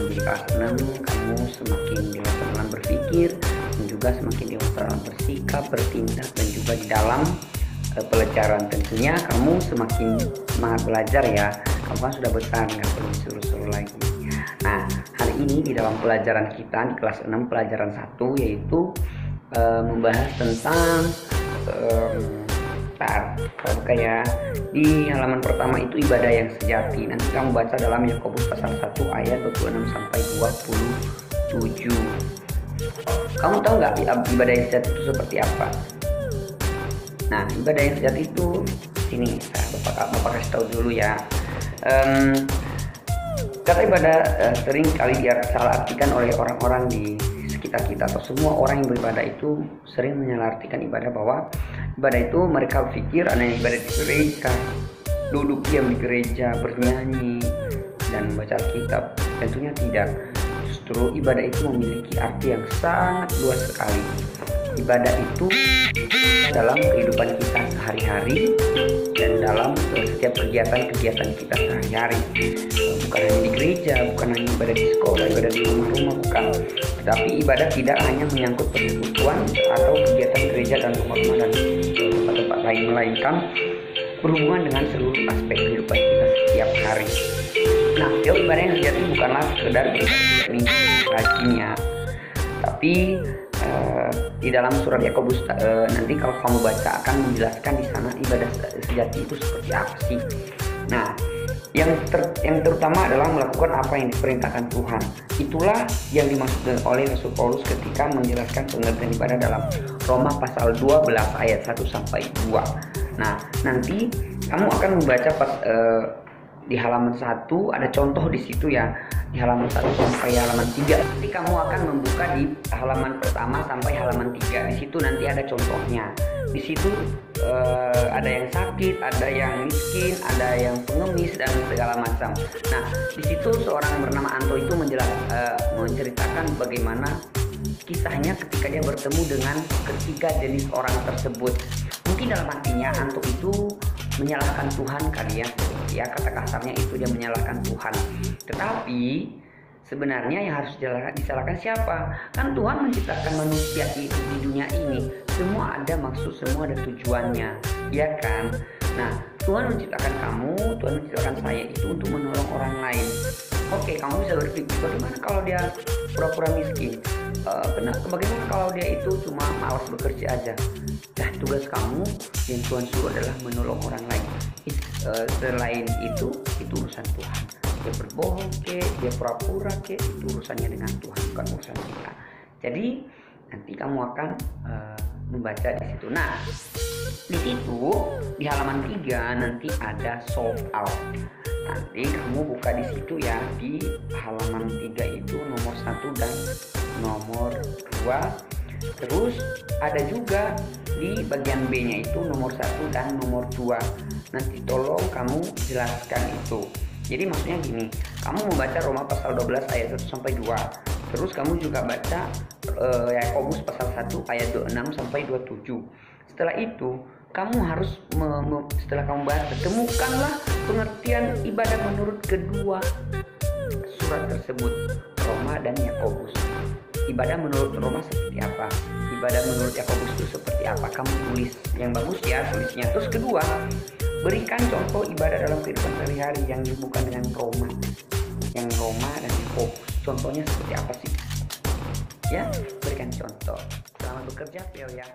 di kelas 6 kamu semakin dewasa dalam berpikir dan juga semakin dewasa dalam bersikap, bertindak, dan juga di dalam pelajaran. Tentunya kamu semakin semangat belajar ya, kamu kan sudah besar, nggak perlu disuruh-suruh lagi. Nah, hari ini di dalam pelajaran kita di kelas 6 pelajaran 1 yaitu membahas tentang buka ya, di halaman pertama itu ibadah yang sejati. Nanti kamu baca dalam Yakobus pasal 1 ayat 26 sampai 27. Kamu tahu nggak ibadah yang sejati itu seperti apa? Nah, ibadah yang sejati itu sini, Bapak kasih tahu dulu ya. Kata ibadah sering kali salah artikan oleh orang-orang di sekitar kita, atau semua orang yang beribadah itu sering menyalahartikan ibadah bahwa ibadah itu mereka berpikir ada ibadah di gereja, duduk diam di gereja, bernyanyi dan membaca Alkitab. Tentunya tidak. Justru ibadah itu memiliki arti yang sangat luas sekali. Ibadah itu dalam kehidupan kita sehari-hari dan dalam setiap kegiatan-kegiatan kita sehari-hari. Bukan hanya di gereja, bukan hanya ibadah di sekolah, ibadah di rumah-rumah, bukan. Tetapi ibadah tidak hanya menyangkut persekutuan atau kegiatan gereja dan rumah-rumah dan tempat-tempat lain, melainkan berhubungan dengan seluruh aspek kehidupan kita setiap hari. Nah, ibadah yang sejati bukanlah sekedar rajinnya, tapi di dalam surat Yakobus nanti kalau kamu baca akan menjelaskan di sana ibadah sejati itu seperti apa sih. Nah, yang terutama adalah melakukan apa yang diperintahkan Tuhan. Itulah yang dimaksud oleh Rasul Paulus ketika menjelaskan pengertian ibadah dalam Roma pasal 12 ayat 1 sampai 2. Nah, nanti kamu akan membaca di halaman 1 ada contoh di situ ya, di halaman 1 sampai halaman 3. Nanti kamu akan membuka di halaman pertama sampai halaman 3. Di situ nanti ada contohnya. Di situ ada yang sakit, ada yang miskin, ada yang pengemis dan segala macam. Nah, di situ seorang bernama Anto itu menceritakan bagaimana kisahnya ketika dia bertemu dengan ketiga jenis orang tersebut. Mungkin dalam hatinya Anto itu menyalahkan Tuhan kali ya, kata kasarnya itu dia menyalahkan Tuhan. Tetapi sebenarnya yang harus disalahkan siapa? Kan Tuhan menciptakan manusia itu di dunia ini. Semua ada maksud, semua ada tujuannya, ya kan? Nah, Tuhan menciptakan kamu, Tuhan menciptakan saya itu untuk menolong orang lain. Oke, kamu bisa berpikir bagaimana kalau dia pura-pura miskin? Bagaimana kalau dia itu cuma malas bekerja aja? Nah, tugas kamu yang Tuhan suruh adalah menolong orang lain. Selain itu urusan Tuhan. Dia berbohong dia pura-pura itu urusannya dengan Tuhan, bukan urusan kita. Jadi nanti kamu akan membaca di situ. Nah, di situ di halaman 3 nanti ada solve out. Nanti kamu buka di situ ya, di halaman 3 itu nomor 1 dan nomor 2. Terus ada juga di bagian B-nya itu nomor 1 dan nomor 2. Nanti tolong kamu jelaskan itu. Jadi maksudnya gini, kamu membaca Roma pasal 12 ayat 1 sampai 2. Terus kamu juga baca Yakobus pasal 1 ayat 26 sampai 27. Setelah itu, kamu harus setelah kamu baca, temukanlah pengertian ibadah menurut kedua surat tersebut, Roma dan Yakobus. Ibadah menurut Roma seperti apa? Ibadah menurut Yakobus itu seperti apa? Kamu tulis yang bagus ya tulisnya. Terus kedua, berikan contoh ibadah dalam kehidupan sehari-hari yang bukan dengan Roma. Yang Roma dan Yakobus. Contohnya seperti apa sih? Ya, berikan contoh. Selamat bekerja, Pio ya.